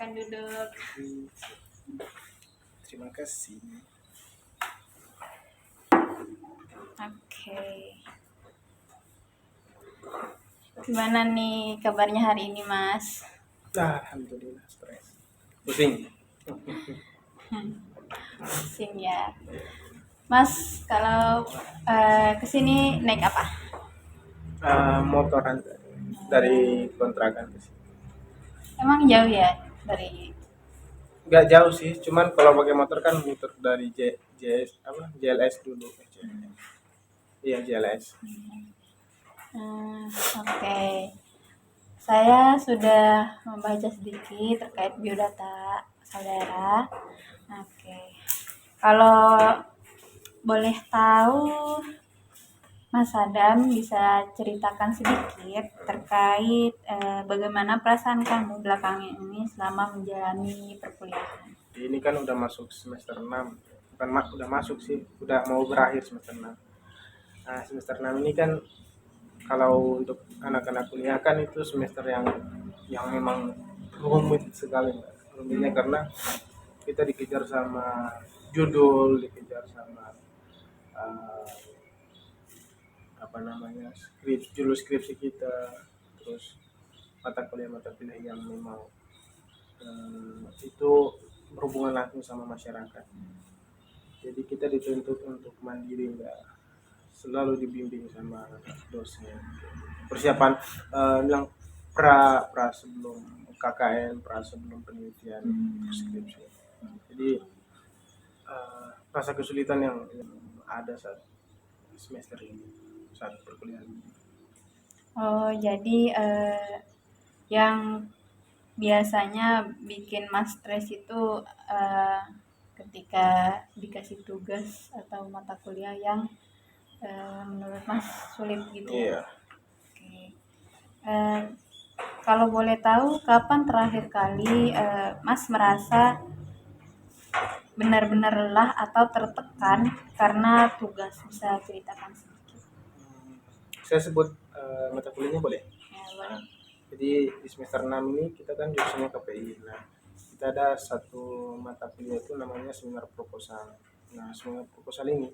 Silakan duduk. Terima kasih. Oke. Gimana nih kabarnya hari ini, Mas? Alhamdulillah stres. Pusing. Pusing ya. Mas, kalau kesini naik apa? Motoran dari kontrakan ke sini. Emang jauh ya dari. Nggak jauh sih, cuman kalau pakai motor kan muter dari JLS dulu. Iya JLS. Oke. Saya sudah membaca sedikit terkait biodata saudara. Oke. Kalau boleh tahu, Mas Adam bisa ceritakan sedikit terkait bagaimana perasaan kamu belakangan ini selama menjalani perkuliahan. Ini kan udah masuk semester 6. Bukan udah masuk sih, udah mau berakhir semester 6. Nah, semester 6 ini kan kalau untuk anak-anak kuliah kan itu semester yang memang rumit sekali, Mbak. Rumitnya karena kita dikejar sama judul, dikejar sama eh, judul skripsi kita, terus mata kuliah yang memang itu berhubungan langsung sama masyarakat. Jadi kita dituntut untuk mandiri, nggak selalu dibimbing sama dosen. Persiapan bilang pra sebelum KKN, pra sebelum penelitian skripsi. Jadi rasa kesulitan yang ada saat semester ini, saat perkuliahan. Oh, jadi yang biasanya bikin Mas stres itu eh, ketika dikasih tugas atau mata kuliah yang menurut Mas sulit gitu ya. Iya. Oke. Eh, Kalau boleh tahu kapan terakhir kali Mas merasa benar-benar lelah atau tertekan karena tugas? Bisa ceritakan sedikit. Saya sebut mata kuliahnya boleh? Ya, boleh. Jadi di semester 6 ini kita kan jurusannya KPI. Nah, kita ada satu mata kuliah itu namanya seminar proposal. Nah, seminar proposal ini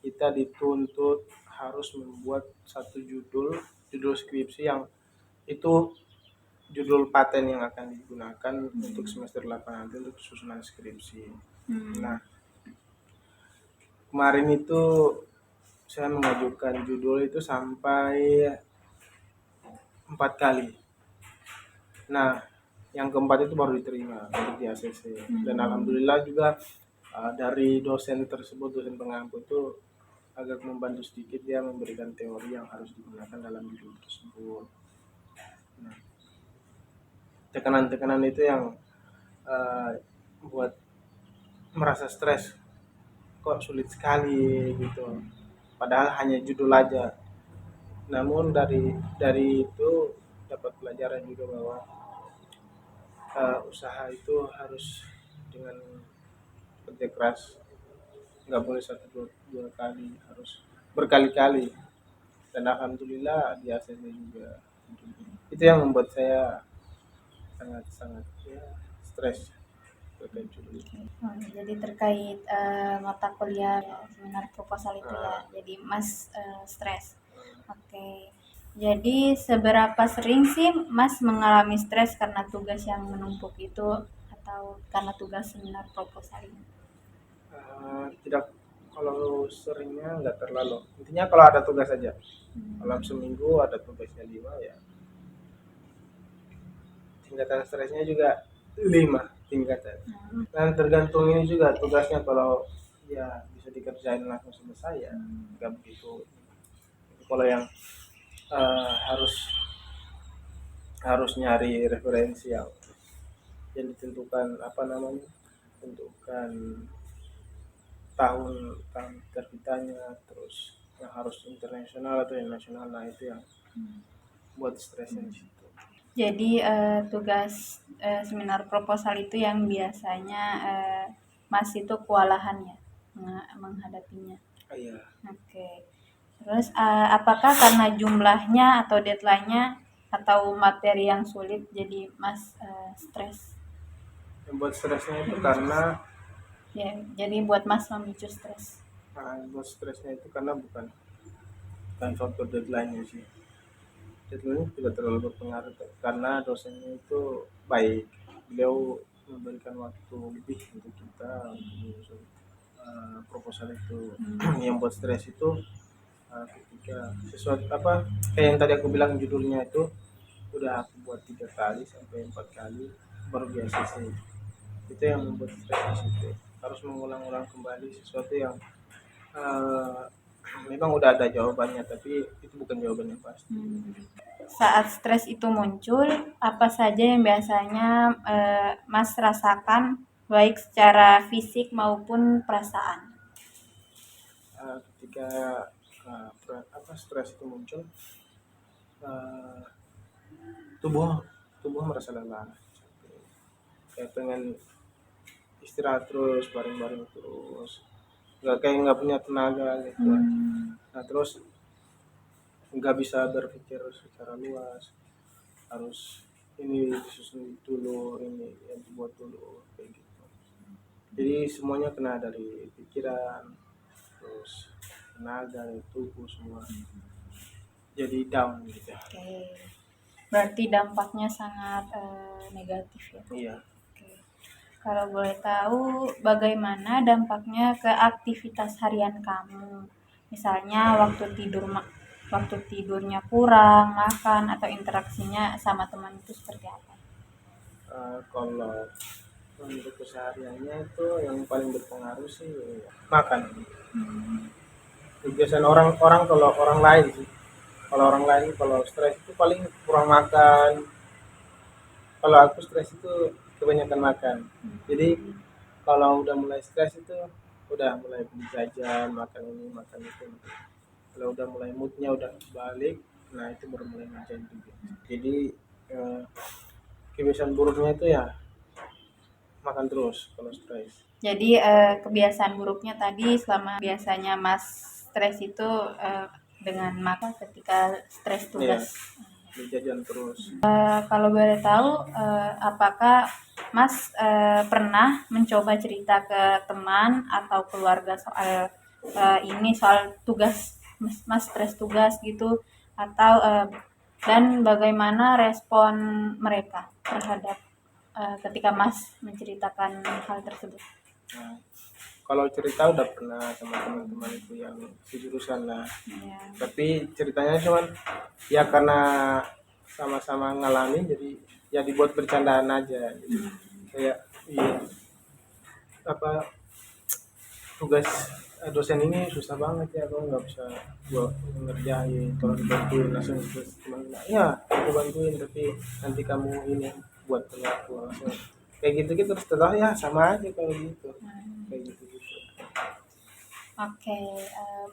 kita dituntut harus membuat satu judul skripsi yang itu judul paten yang akan digunakan untuk semester 8 nanti untuk susunan skripsi. Nah, kemarin itu saya mengajukan judul itu sampai 4 kali. Nah, yang keempat itu baru diterima untuk di ACC. Dan alhamdulillah juga dari dosen tersebut, dosen pengampu itu agak membantu sedikit, dia memberikan teori yang harus digunakan dalam judul tersebut. Nah, tekanan-tekanan itu yang buat merasa stres, kok sulit sekali gitu. Padahal hanya judul aja. Namun dari itu dapat pelajaran juga bahwa usaha itu harus dengan kerja keras, nggak boleh satu dua kali, harus berkali-kali. Dan alhamdulillah di ACC juga. Itu yang membuat saya sangat sangat stres terkait judul itu. Jadi terkait mata kuliah ya, seminar proposal itu ya. Jadi Mas stres. Oke. Jadi seberapa sering sih Mas mengalami stres karena tugas yang menumpuk itu atau karena tugas seminar proposal ini? Tidak, kalau seringnya nggak terlalu, intinya kalau ada tugas saja. Kalau seminggu ada tugasnya 5 ya, tingkatan stresnya juga 5 tingkatan. Dan tergantung ini juga tugasnya, kalau ya bisa dikerjain langsung sama saya nggak begitu. Kalau yang harus nyari referensi yang ditentukan, tentukan tahun terbitannya, terus yang harus internasional atau yang nasional, nah itu yang buat stresnya di situ. Jadi tugas seminar proposal itu yang biasanya Mas itu kewalahan ya menghadapinya. Iya. Oke. Terus apakah karena jumlahnya atau deadline-nya atau materi yang sulit jadi Mas stres? Yang buat stresnya itu karena Ya, jadi buat Mas memicu stres. buat stresnya itu karena bukan faktor deadline sih. Deadline tidak terlalu berpengaruh karena dosennya itu baik. Beliau memberikan waktu lebih untuk kita untuk menyusun proposal itu. Yang buat stres itu ketika sesuatu apa kayak yang tadi aku bilang judulnya itu udah aku buat 3 kali sampai 4 kali baru biasa sih. Itu yang membuat stres di situ. Harus mengulang-ulang kembali sesuatu yang eh, memang udah ada jawabannya tapi itu bukan jawaban yang pasti. Saat stres itu muncul, apa saja yang biasanya Mas rasakan baik secara fisik maupun perasaan? Ketika stres itu muncul, eh, tubuh tubuh merasa lelah, kayak pengen istirahat terus, baring-baring terus, nggak punya tenaga gitu. Nah terus nggak bisa berpikir secara luas, harus ini disusun dulu, ini yang dibuat dulu kayak gitu. Jadi semuanya kena dari pikiran, terus tenaga, tubuh semua jadi down gitu. Oke, berarti dampaknya sangat negatif ya. Iya. Oke. Kalau boleh tahu, bagaimana dampaknya ke aktivitas harian kamu? Misalnya waktu tidurnya kurang, makan, atau interaksinya sama teman itu seperti apa? Kalau untuk kesehariannya itu yang paling berpengaruh sih makan. Kebiasaan orang-orang kalau orang lain sih, kalau stres itu paling kurang makan. Kalau aku stres itu kebanyakan makan. Jadi kalau udah mulai stres itu udah mulai beli jajan, makan ini makan itu. Kalau udah mulai moodnya udah balik, nah itu baru mulai ngajain juga. Jadi eh, kebiasaan buruknya itu ya makan terus kalau stres. Jadi kebiasaan buruknya tadi selama biasanya Mas stres itu dengan makan ketika stres Iya, tugas. beli jajan terus. Kalau boleh tahu, apakah Mas pernah mencoba cerita ke teman atau keluarga soal soal tugas Mas stres tugas gitu, atau dan bagaimana respon mereka terhadap ketika Mas menceritakan hal tersebut? Nah, kalau cerita udah pernah sama teman-teman itu yang sejurusan lah. Ya. Tapi ceritanya cuman ya karena sama-sama ngalamin jadi ya dibuat bercandaan aja. Jadi kayak iya apa tugas dosen ini susah banget ya kalau nggak bisa gua ngerjain kalau dibantuin langsung terus teman ya aku bantuin tapi nanti kamu ini buat aku langsung kayak gitu gitu terus setelah ya sama aja kalau gitu kayak gitu gitu. Oke,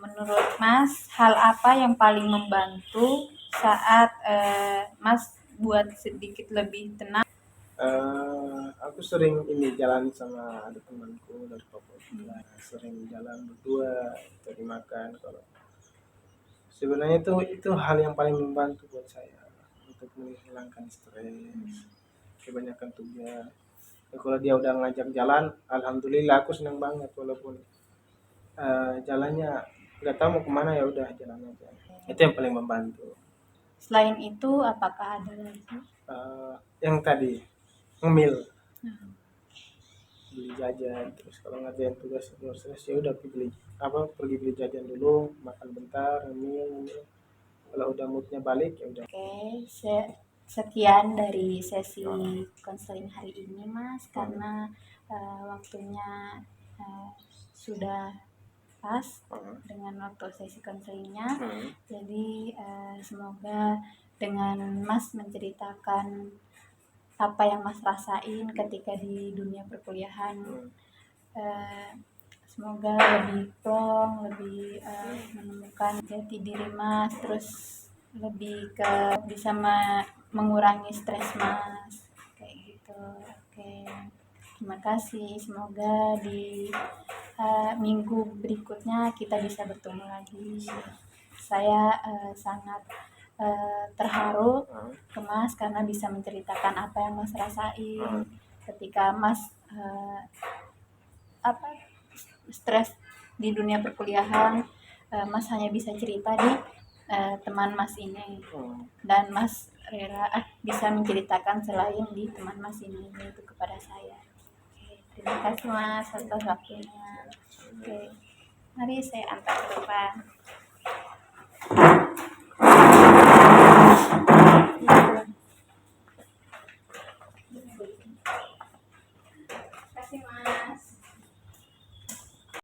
menurut Mas, hal apa yang paling membantu saat Mas buat sedikit lebih tenang? Aku sering ini jalan sama ada temanku dari Papua juga. Sering jalan berdua cari makan kalau sebenarnya itu hal yang paling membantu buat saya untuk menghilangkan stres kebanyakan tugas. Ya, kalau dia udah ngajak jalan alhamdulillah aku senang banget walaupun jalannya nggak tahu mau kemana ya udah jalan aja itu yang paling membantu. Selain itu, apakah ada lagi? Yang tadi ngemil beli jajan terus kalau ngerjain tugas stres ya udah pergi beli jajan dulu makan bentar ngemil kalau udah moodnya balik ya udah. Oke, sekian dari sesi konseling hari ini, Mas, karena waktunya sudah pas dengan waktu sesi konselingnya. Jadi semoga dengan Mas menceritakan apa yang Mas rasain ketika di dunia perkuliahan, semoga lebih plong, lebih menemukan jati diri Mas, terus lebih ke bisa mengurangi stres Mas, kayak gitu. Oke, terima kasih. Semoga di minggu berikutnya kita bisa bertemu lagi. Saya sangat terharu ke Mas karena bisa menceritakan apa yang Mas rasain. ketika Mas stres di dunia perkuliahan, Mas hanya bisa cerita di teman Mas ini, dan Mas rela bisa menceritakan selain di teman Mas ini, yaitu kepada saya. Oke, terima kasih Mas atas waktunya. Oke, mari saya antar ke depan.